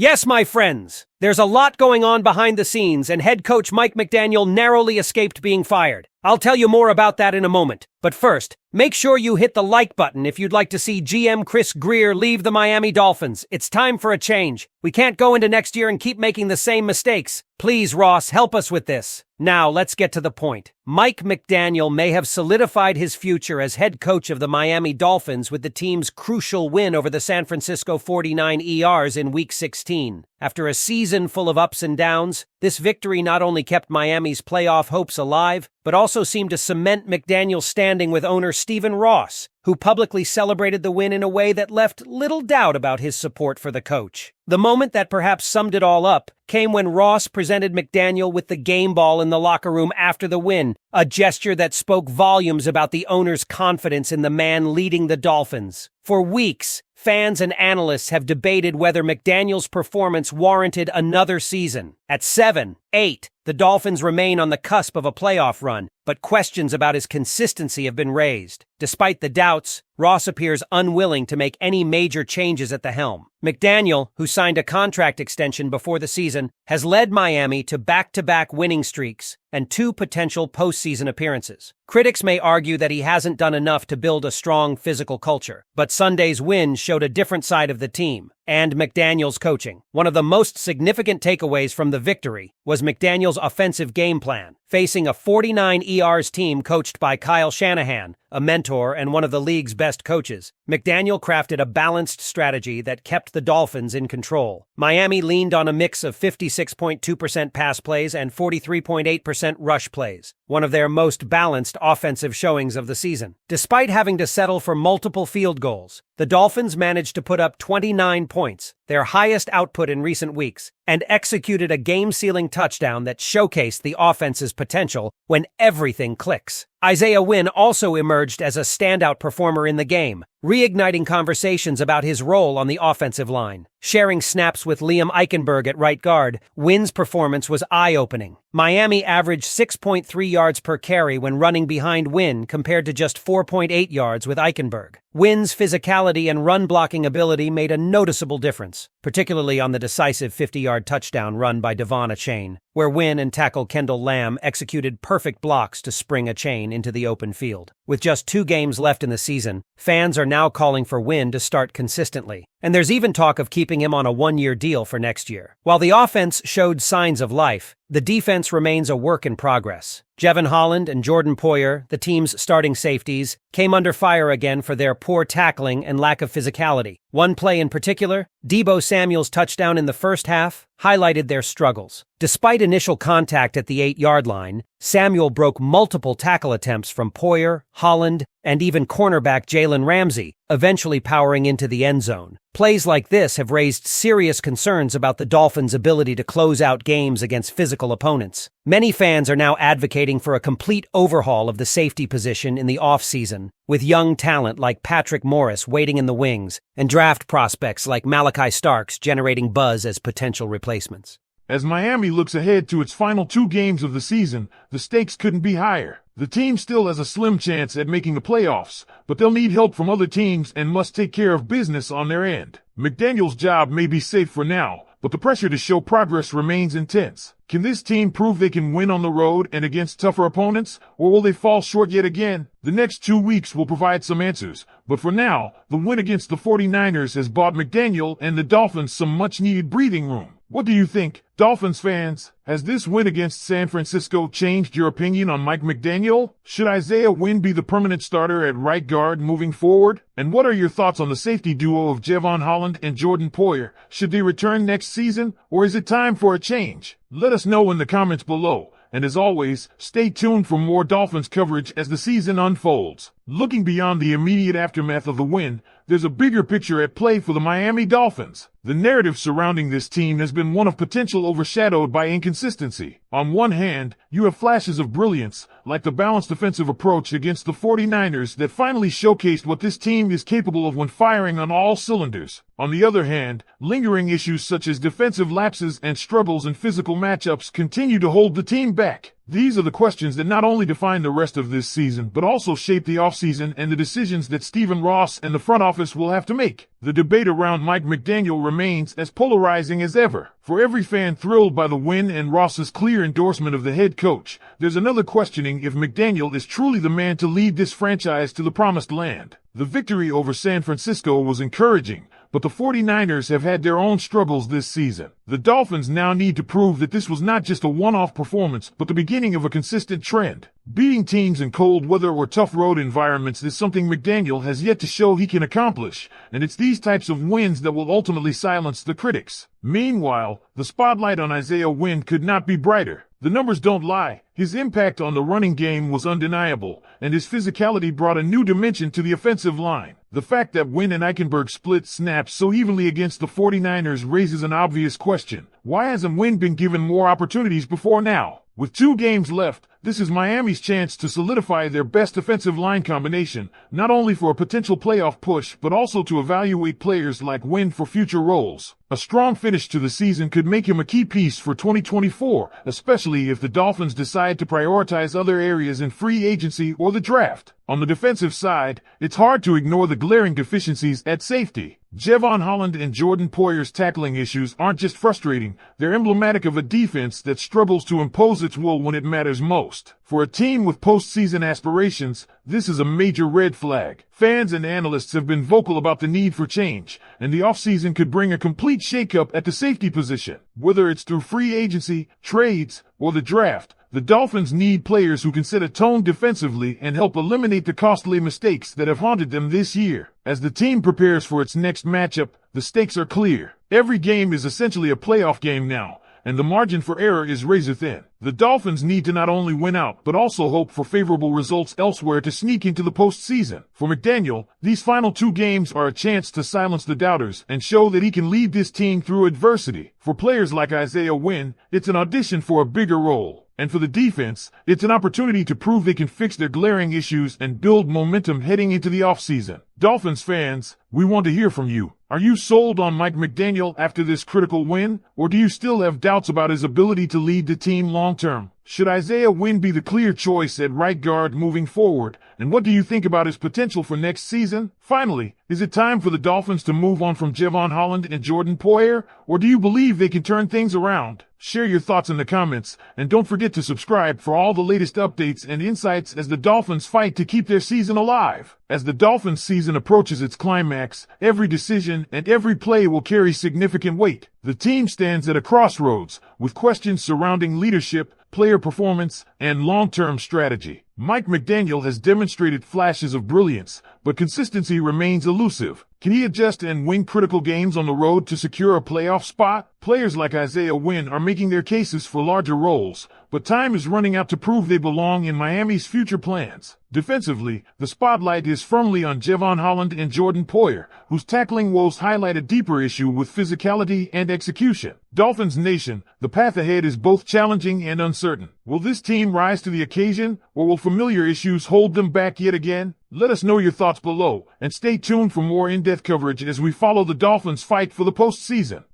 Yes, my friends, there's a lot going on behind the scenes, and head coach Mike McDaniel narrowly escaped being fired. I'll tell you more about that in a moment. But first, make sure you hit the like button if you'd like to see GM Chris Grier leave the Miami Dolphins. It's time for a change. We can't go into next year and keep making the same mistakes. Please, Ross, help us with this. Now, let's get to the point. Mike McDaniel may have solidified his future as head coach of the Miami Dolphins with the team's crucial win over the San Francisco 49ers in Week 16. After a season full of ups and downs, this victory not only kept Miami's playoff hopes alive, but also seemed to cement McDaniel's standing with owner Stephen Ross, who publicly celebrated the win in a way that left little doubt about his support for the coach. The moment that perhaps summed it all up came when Ross presented McDaniel with the game ball in the locker room after the win, a gesture that spoke volumes about the owner's confidence in the man leading the Dolphins. For weeks, fans and analysts have debated whether McDaniel's performance warranted another season. At 7-8, the Dolphins remain on the cusp of a playoff run, but questions about his consistency have been raised. Despite the doubts, Ross appears unwilling to make any major changes at the helm. McDaniel, who signed a contract extension before the season, has led Miami to back-to-back winning streaks and 2 potential postseason appearances. Critics may argue that he hasn't done enough to build a strong physical culture, but Sunday's win showed a different side of the team and McDaniel's coaching. One of the most significant takeaways from the victory was McDaniel's offensive game plan. Facing a 49ers team coached by Kyle Shanahan, a mentor and one of the league's best coaches, McDaniel crafted a balanced strategy that kept the Dolphins in control. Miami leaned on a mix of 56.2% pass plays and 43.8% rush plays, one of their most balanced offensive showings of the season. Despite having to settle for multiple field goals, the Dolphins managed to put up 29 points, their highest output in recent weeks, and executed a game-sealing touchdown that showcased the offense's potential when everything clicks. Isaiah Wynn also emerged as a standout performer in the game, reigniting conversations about his role on the offensive line. Sharing snaps with Liam Eichenberg at right guard, Wynn's performance was eye-opening. Miami averaged 6.3 yards per carry when running behind Wynn compared to just 4.8 yards with Eichenberg. Wynn's physicality and run-blocking ability made a noticeable difference, particularly on the decisive 50-yard touchdown run by Devon Achane, where Wynn and tackle Kendall Lamb executed perfect blocks to spring Achane into the open field. With just 2 games left in the season, fans are now calling for Wynn to start consistently, and there's even talk of keeping him on a 1-year deal for next year. While the offense showed signs of life, the defense remains a work in progress. Jevon Holland and Jordan Poyer, the team's starting safeties, came under fire again for their poor tackling and lack of physicality. One play in particular, Deebo Samuel's touchdown in the first half, highlighted their struggles. Despite initial contact at the 8-yard line, Samuel broke multiple tackle attempts from Poyer, Holland, and even cornerback Jalen Ramsey, eventually powering into the end zone. Plays like this have raised serious concerns about the Dolphins' ability to close out games against physical opponents. Many fans are now advocating for a complete overhaul of the safety position in the offseason, with young talent like Patrick Morris waiting in the wings and draft prospects like Malachi Starks generating buzz as potential replacements. As Miami looks ahead to its final 2 games of the season, the stakes couldn't be higher. The team still has a slim chance at making the playoffs, but they'll need help from other teams and must take care of business on their end. McDaniel's job may be safe for now, but the pressure to show progress remains intense. Can this team prove they can win on the road and against tougher opponents, or will they fall short yet again? The next 2 weeks will provide some answers, but for now, the win against the 49ers has bought McDaniel and the Dolphins some much-needed breathing room. What do you think, Dolphins fans? Has this win against San Francisco changed your opinion on Mike McDaniel? Should Isaiah Wynn be the permanent starter at right guard moving forward? And what are your thoughts on the safety duo of Jevon Holland and Jordan Poyer? Should they return next season, or is it time for a change? Let us know in the comments below. And as always, stay tuned for more Dolphins coverage as the season unfolds. Looking beyond the immediate aftermath of the win, there's a bigger picture at play for the Miami Dolphins. The narrative surrounding this team has been one of potential overshadowed by inconsistency. On one hand, you have flashes of brilliance, like the balanced defensive approach against the 49ers that finally showcased what this team is capable of when firing on all cylinders. On the other hand, lingering issues such as defensive lapses and struggles in physical matchups continue to hold the team back. These are the questions that not only define the rest of this season, but also shape the offseason and the decisions that Stephen Ross and the front office will have to make. The debate around Mike McDaniel remains as polarizing as ever. For every fan thrilled by the win and Ross's clear endorsement of the head coach, there's another questioning if McDaniel is truly the man to lead this franchise to the promised land. The victory over San Francisco was encouraging, but the 49ers have had their own struggles this season. The Dolphins now need to prove that this was not just a one-off performance, but the beginning of a consistent trend. Beating teams in cold weather or tough road environments is something McDaniel has yet to show he can accomplish, and it's these types of wins that will ultimately silence the critics. Meanwhile, the spotlight on Isaiah Wynn could not be brighter. The numbers don't lie. His impact on the running game was undeniable, and his physicality brought a new dimension to the offensive line. The fact that Wynn and Eichenberg split snaps so evenly against the 49ers raises an obvious question. Why hasn't Wynn been given more opportunities before now? With 2 games left, this is Miami's chance to solidify their best offensive line combination, not only for a potential playoff push, but also to evaluate players like Wynn for future roles. A strong finish to the season could make him a key piece for 2024, especially if the Dolphins decide to prioritize other areas in free agency or the draft. On the defensive side, it's hard to ignore the glaring deficiencies at safety. Jevon Holland and Jordan Poyer's tackling issues aren't just frustrating, they're emblematic of a defense that struggles to impose its will when it matters most. For a team with postseason aspirations, this is a major red flag. Fans and analysts have been vocal about the need for change, and the offseason could bring a complete shakeup at the safety position. Whether it's through free agency, trades, or the draft, the Dolphins need players who can set a tone defensively and help eliminate the costly mistakes that have haunted them this year. As the team prepares for its next matchup, the stakes are clear. Every game is essentially a playoff game now, and the margin for error is razor thin. The Dolphins need to not only win out, but also hope for favorable results elsewhere to sneak into the postseason. For McDaniel, these final 2 games are a chance to silence the doubters and show that he can lead this team through adversity. For players like Isaiah Wynn, it's an audition for a bigger role. And for the defense, it's an opportunity to prove they can fix their glaring issues and build momentum heading into the offseason. Dolphins fans, we want to hear from you. Are you sold on Mike McDaniel after this critical win, or do you still have doubts about his ability to lead the team long-term? Should Isaiah Wynn be the clear choice at right guard moving forward? And what do you think about his potential for next season? Finally, is it time for the Dolphins to move on from Jevon Holland and Jordan Poyer, or do you believe they can turn things around? Share your thoughts in the comments, and don't forget to subscribe for all the latest updates and insights as the Dolphins fight to keep their season alive. As the Dolphins season approaches its climax, every decision and every play will carry significant weight. The team stands at a crossroads, with questions surrounding leadership, player performance, and long-term strategy. Mike McDaniel has demonstrated flashes of brilliance, but consistency remains elusive. Can he adjust and win critical games on the road to secure a playoff spot? Players like Isaiah Wynn are making their cases for larger roles, but time is running out to prove they belong in Miami's future plans. Defensively, the spotlight is firmly on Jevon Holland and Jordan Poyer, whose tackling woes highlight a deeper issue with physicality and execution. Dolphins Nation, the path ahead is both challenging and uncertain. Will this team rise to the occasion, or will familiar issues hold them back yet again? Let us know your thoughts below, and stay tuned for more in-depth coverage as we follow the Dolphins' fight for the postseason.